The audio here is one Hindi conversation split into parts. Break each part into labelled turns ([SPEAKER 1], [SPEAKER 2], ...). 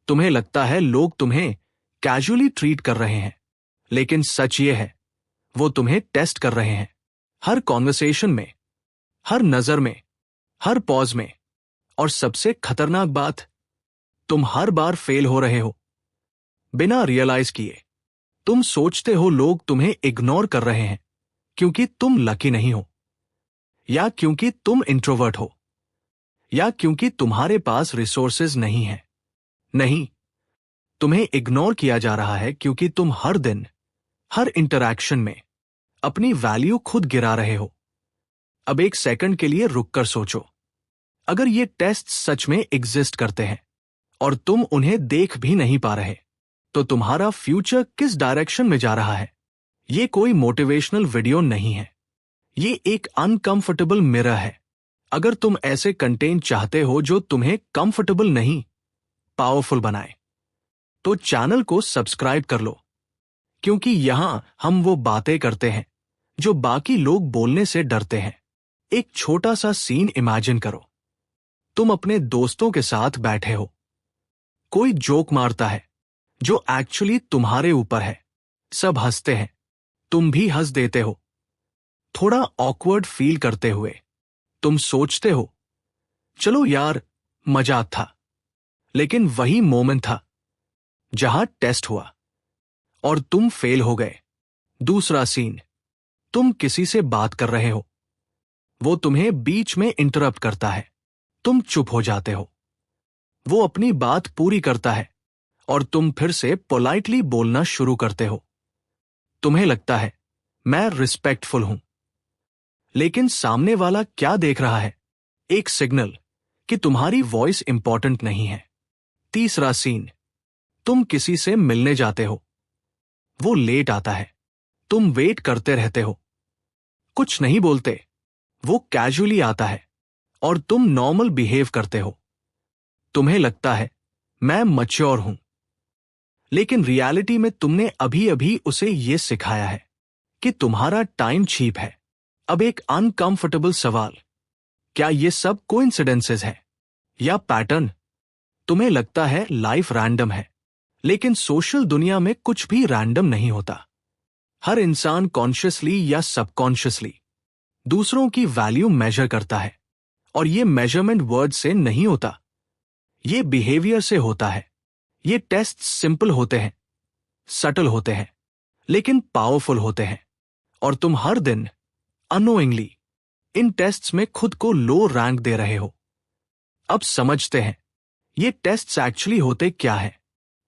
[SPEAKER 1] तुम्हें लगता है लोग तुम्हें कैजुअली ट्रीट कर रहे हैं, लेकिन सच ये है वो तुम्हें टेस्ट कर रहे हैं। हर कॉन्वर्सेशन में, हर नजर में, हर पॉज में। और सबसे खतरनाक बात, तुम हर बार फेल हो रहे हो बिना रियलाइज किए। तुम सोचते हो लोग तुम्हें इग्नोर कर रहे हैं क्योंकि तुम लकी नहीं हो, या क्योंकि तुम इंट्रोवर्ट हो, या क्योंकि तुम्हारे पास रिसोर्सेज नहीं है। नहीं, तुम्हें इग्नोर किया जा रहा है क्योंकि तुम हर दिन, हर इंटरैक्शन में अपनी वैल्यू खुद गिरा रहे हो। अब एक सेकंड के लिए रुककर सोचो, अगर ये टेस्ट सच में एग्जिस्ट करते हैं और तुम उन्हें देख भी नहीं पा रहे, तो तुम्हारा फ्यूचर किस डायरेक्शन में जा रहा है? ये कोई मोटिवेशनल वीडियो नहीं है, ये एक अनकंफर्टेबल मिरर है। अगर तुम ऐसे कंटेंट चाहते हो जो तुम्हें कंफर्टेबल नहीं, पावरफुल बनाए, तो चैनल को सब्सक्राइब कर लो, क्योंकि यहां हम वो बातें करते हैं जो बाकी लोग बोलने से डरते हैं। एक छोटा सा सीन इमेजिन करो। तुम अपने दोस्तों के साथ बैठे हो, कोई जोक मारता है जो एक्चुअली तुम्हारे ऊपर है। सब हंसते हैं, तुम भी हंस देते हो। थोड़ा ऑकवर्ड फील करते हुए तुम सोचते हो, चलो यार, मजाक था। लेकिन वही मोमेंट था जहां टेस्ट हुआ और तुम फेल हो गए। दूसरा सीन, तुम किसी से बात कर रहे हो, वो तुम्हें बीच में इंटरप्ट करता है, तुम चुप हो जाते हो। वो अपनी बात पूरी करता है और तुम फिर से पोलाइटली बोलना शुरू करते हो। तुम्हें लगता है मैं रिस्पेक्टफुल हूं, लेकिन सामने वाला क्या देख रहा है? एक सिग्नल कि तुम्हारी वॉइस इंपॉर्टेंट नहीं है। तीसरा सीन, तुम किसी से मिलने जाते हो, वो लेट आता है, तुम वेट करते रहते हो, कुछ नहीं बोलते, वो कैजुअली आता है और तुम नॉर्मल बिहेव करते हो। तुम्हें लगता है मैं मैच्योर हूं, लेकिन रियलिटी में तुमने अभी अभी उसे ये सिखाया है कि तुम्हारा टाइम चीप है। अब एक अनकंफर्टेबल सवाल, क्या ये सब कोइंसिडेंसेस है या पैटर्न? तुम्हें लगता है लाइफ रैंडम है, लेकिन सोशल दुनिया में कुछ भी रैंडम नहीं होता। हर इंसान कॉन्शियसली या सबकॉन्शियसली दूसरों की वैल्यू मेजर करता है, और ये मेजरमेंट वर्ड से नहीं होता, ये बिहेवियर से होता है। ये टेस्ट सिंपल होते हैं, सटल होते हैं, लेकिन पावरफुल होते हैं। और तुम हर दिन अननोइंगली इन टेस्ट्स में खुद को लो रैंक दे रहे हो। अब समझते हैं ये टेस्ट्स एक्चुअली होते क्या है।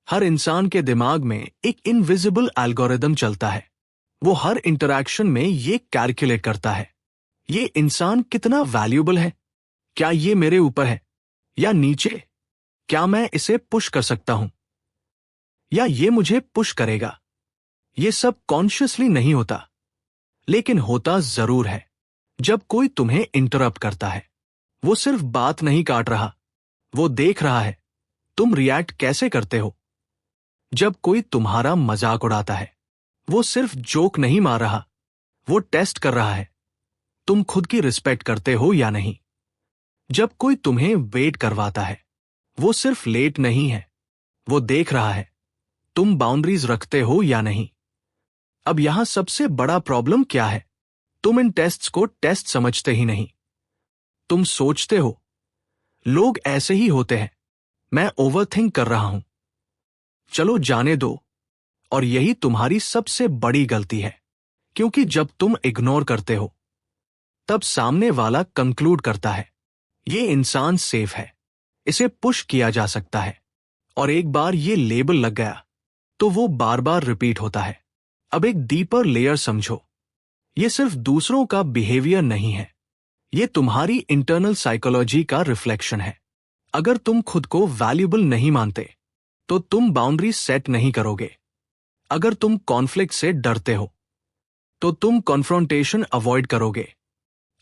[SPEAKER 1] हर इंसान के दिमाग में एक इनविजिबल एल्गोरिदम चलता है। वो हर इंटरैक्शन में ये कैलकुलेट करता है, ये इंसान कितना वैल्यूएबल है, क्या ये मेरे ऊपर है या नीचे, क्या मैं इसे पुश कर सकता हूं या ये मुझे पुश करेगा। ये सब कॉन्शियसली नहीं होता, लेकिन होता जरूर है। जब कोई तुम्हें इंटरप्ट करता है, वो सिर्फ बात नहीं काट रहा, वो देख रहा है तुम रिएक्ट कैसे करते हो। जब कोई तुम्हारा मजाक उड़ाता है, वो सिर्फ जोक नहीं मार रहा, वो टेस्ट कर रहा है तुम खुद की रिस्पेक्ट करते हो या नहीं। जब कोई तुम्हें वेट करवाता है, वो सिर्फ लेट नहीं है, वो देख रहा है तुम बाउंड्रीज रखते हो या नहीं। अब यहां सबसे बड़ा प्रॉब्लम क्या है? तुम इन टेस्ट्स को टेस्ट समझते ही नहीं। तुम सोचते हो लोग ऐसे ही होते हैं, मैं ओवरथिंक कर रहा हूं, चलो जाने दो। और यही तुम्हारी सबसे बड़ी गलती है, क्योंकि जब तुम इग्नोर करते हो, तब सामने वाला कंक्लूड करता है ये इंसान सेफ है, इसे पुश किया जा सकता है। और एक बार ये लेबल लग गया तो वो बार बार रिपीट होता है। अब एक डीपर लेयर समझो, ये सिर्फ दूसरों का बिहेवियर नहीं है, ये तुम्हारी इंटरनल साइकोलॉजी का रिफ्लेक्शन है। अगर तुम खुद को वैल्यूएबल नहीं मानते, तो तुम बाउंड्री सेट नहीं करोगे। अगर तुम कॉन्फ्लिक्ट से डरते हो, तो तुम कॉन्फ्रोंटेशन अवॉइड करोगे।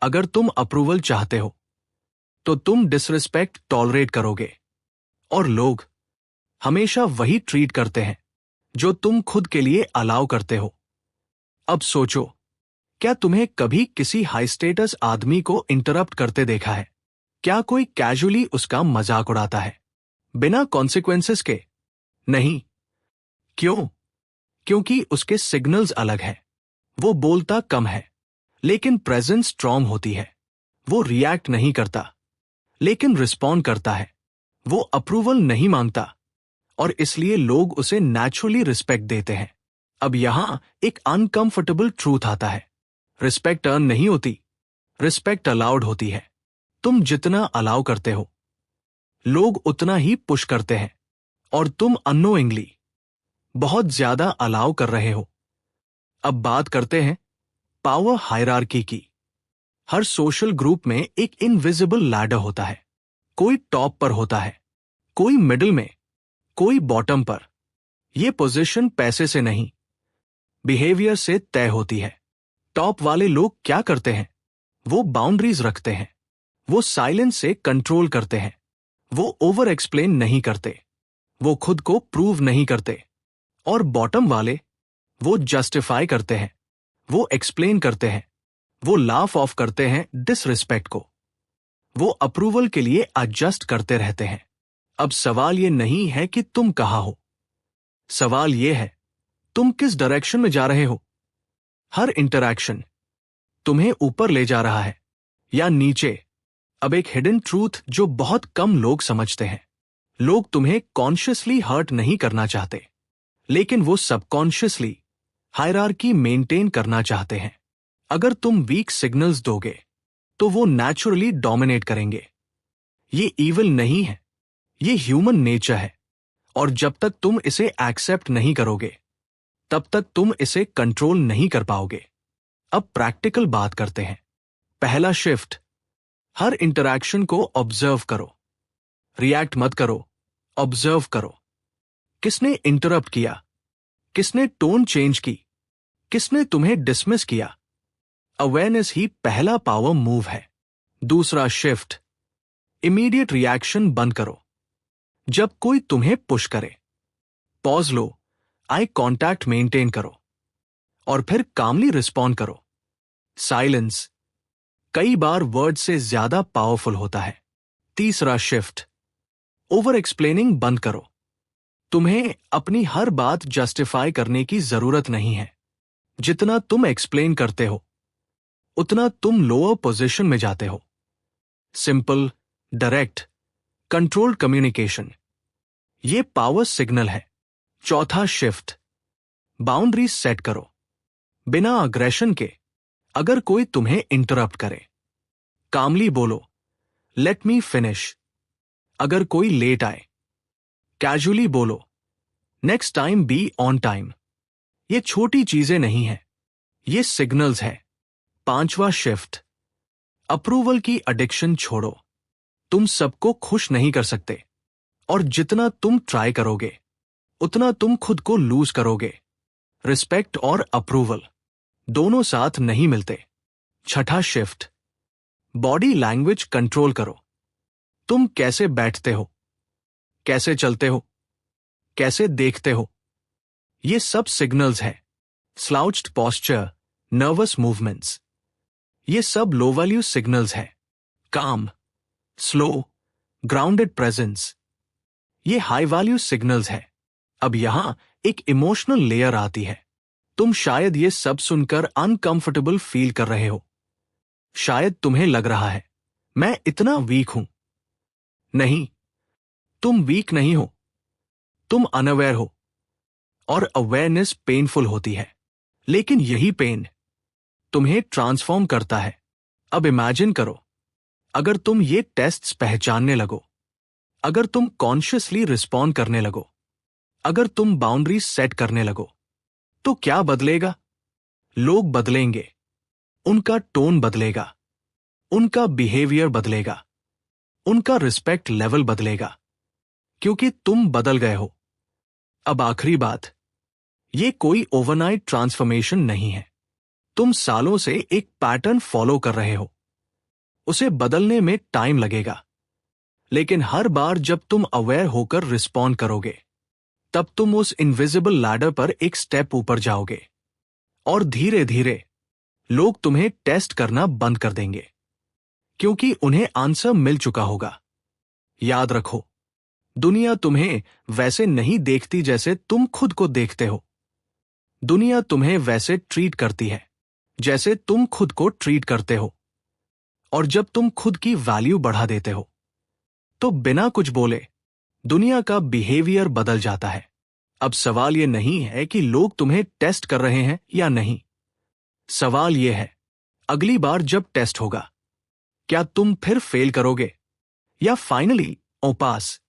[SPEAKER 1] अगर तुम अप्रूवल चाहते हो, तो तुम डिसरिस्पेक्ट टॉलरेट करोगे। और लोग हमेशा वही ट्रीट करते हैं जो तुम खुद के लिए अलाउ करते हो। अब सोचो, क्या तुम्हें कभी किसी हाई स्टेटस आदमी को इंटरप्ट करते देखा है? क्या कोई कैजुअली उसका मजाक उड़ाता है बिना कॉन्सिक्वेंसेस के नहीं। क्यों? क्योंकि उसके सिग्नल्स अलग हैं। वो बोलता कम है लेकिन प्रेजेंस स्ट्रांग होती है। वो रिएक्ट नहीं करता लेकिन रिस्पॉन्ड करता है। वो अप्रूवल नहीं मांगता और इसलिए लोग उसे नेचुरली रिस्पेक्ट देते हैं। अब यहां एक अनकंफर्टेबल ट्रूथ आता है। रिस्पेक्ट अर्न नहीं होती, रिस्पेक्ट अलाउड होती है। तुम जितना अलाउ करते हो लोग उतना ही पुश करते हैं और तुम अननोइंगली बहुत ज्यादा अलाउ कर रहे हो। अब बात करते हैं पावर हायरार्की की। हर सोशल ग्रुप में एक इनविजिबल लैडर होता है। कोई टॉप पर होता है, कोई मिडिल में, कोई बॉटम पर। यह पोजीशन पैसे से नहीं, बिहेवियर से तय होती है। टॉप वाले लोग क्या करते हैं? वो बाउंड्रीज रखते हैं। वो साइलेंस से कंट्रोल करते हैं। वो ओवर एक्सप्लेन नहीं करते। वो खुद को प्रूव नहीं करते। और बॉटम वाले, वो जस्टिफाई करते हैं। वो एक्सप्लेन करते हैं। वो लाफ ऑफ करते हैं डिसरिस्पेक्ट को। वो अप्रूवल के लिए एडजस्ट करते रहते हैं। अब सवाल ये नहीं है कि तुम कहाँ हो, सवाल ये है तुम किस डायरेक्शन में जा रहे हो। हर इंटरैक्शन तुम्हें ऊपर ले जा रहा है या नीचे। अब एक हिडन ट्रूथ जो बहुत कम लोग समझते हैं। लोग तुम्हें कॉन्शियसली हर्ट नहीं करना चाहते, लेकिन वो सबकॉन्शियसली हायरार्की मेंटेन करना चाहते हैं। अगर तुम वीक सिग्नल्स दोगे तो वो नेचुरली डोमिनेट करेंगे। ये इविल नहीं है, ये ह्यूमन नेचर है। और जब तक तुम इसे एक्सेप्ट नहीं करोगे तब तक तुम इसे कंट्रोल नहीं कर पाओगे। अब प्रैक्टिकल बात करते हैं। पहला शिफ्ट, हर इंटरैक्शन को ऑब्जर्व करो। रिएक्ट मत करो, ऑब्जर्व करो। किसने इंटरप्ट किया? किसने टोन चेंज की? किसने तुम्हें डिसमिस किया? अवेयरनेस ही पहला पावर मूव है। दूसरा शिफ्ट, इमीडिएट रिएक्शन बंद करो। जब कोई तुम्हें पुश करे, पॉज लो, आई कांटेक्ट मेंटेन करो और फिर कामली रिस्पॉन्ड करो। साइलेंस कई बार वर्ड से ज्यादा पावरफुल होता है। तीसरा शिफ्ट, ओवर एक्सप्लेनिंग बंद करो। तुम्हें अपनी हर बात जस्टिफाई करने की जरूरत नहीं है। जितना तुम एक्सप्लेन करते हो उतना तुम लोअर पोजीशन में जाते हो। सिंपल, डायरेक्ट, कंट्रोल्ड कम्युनिकेशन, ये पावर सिग्नल है। चौथा शिफ्ट, बाउंड्रीज सेट करो। बिना अग्रेशन के अगर कोई तुम्हें इंटरप्ट करे, कामली बोलो, लेट मी फिनिश। अगर कोई लेट आए, कैजुअली बोलो, next time be on time. ये छोटी चीजें नहीं हैं, ये सिग्नल्स है। पांचवा शिफ्ट, अप्रूवल की एडिक्शन छोड़ो। तुम सबको खुश नहीं कर सकते और जितना तुम ट्राई करोगे उतना तुम खुद को लूज करोगे। रिस्पेक्ट और अप्रूवल दोनों साथ नहीं मिलते। छठा शिफ्ट, बॉडी लैंग्वेज कंट्रोल करो। तुम कैसे बैठते हो, कैसे चलते हो, कैसे देखते हो, ये सब सिग्नल्स है। स्लाउच्ड पोस्चर, नर्वस मूवमेंट्स, ये सब लो वैल्यू सिग्नल्स है। काम, स्लो, ग्राउंडेड प्रेजेंस, ये हाई वैल्यू सिग्नल्स है। अब यहां एक इमोशनल लेयर आती है। तुम शायद ये सब सुनकर अनकंफर्टेबल फील कर रहे हो। शायद तुम्हें लग रहा है मैं इतना वीक हूं। नहीं, तुम वीक नहीं हो, तुम अनअवेयर हो। और अवेयरनेस पेनफुल होती है, लेकिन यही पेन तुम्हें ट्रांसफॉर्म करता है। अब इमेजिन करो, अगर तुम ये टेस्ट्स पहचानने लगो, अगर तुम कॉन्शियसली रिस्पॉन्ड करने लगो, अगर तुम बाउंड्रीज सेट करने लगो, तो क्या बदलेगा? लोग बदलेंगे, उनका टोन बदलेगा, उनका बिहेवियर बदलेगा, उनका रिस्पेक्ट लेवल बदलेगा, क्योंकि तुम बदल गए हो। अब आखिरी बात, ये कोई ओवरनाइट ट्रांसफॉर्मेशन नहीं है। तुम सालों से एक पैटर्न फॉलो कर रहे हो। उसे बदलने में टाइम लगेगा, लेकिन हर बार जब तुम अवेयर होकर रिस्पॉन्ड करोगे तब तुम उस इनविजिबल लैडर पर एक स्टेप ऊपर जाओगे और धीरे धीरे लोग तुम्हें टेस्ट करना बंद कर देंगे, क्योंकि उन्हें आंसर मिल चुका होगा। याद रखो, दुनिया तुम्हें वैसे नहीं देखती जैसे तुम खुद को देखते हो। दुनिया तुम्हें वैसे ट्रीट करती है जैसे तुम खुद को ट्रीट करते हो। और जब तुम खुद की वैल्यू बढ़ा देते हो तो बिना कुछ बोले दुनिया का बिहेवियर बदल जाता है। अब सवाल यह नहीं है कि लोग तुम्हें टेस्ट कर रहे हैं या नहीं। सवाल यह है, अगली बार जब टेस्ट होगा क्या तुम फिर फेल करोगे या फाइनली ओ पास।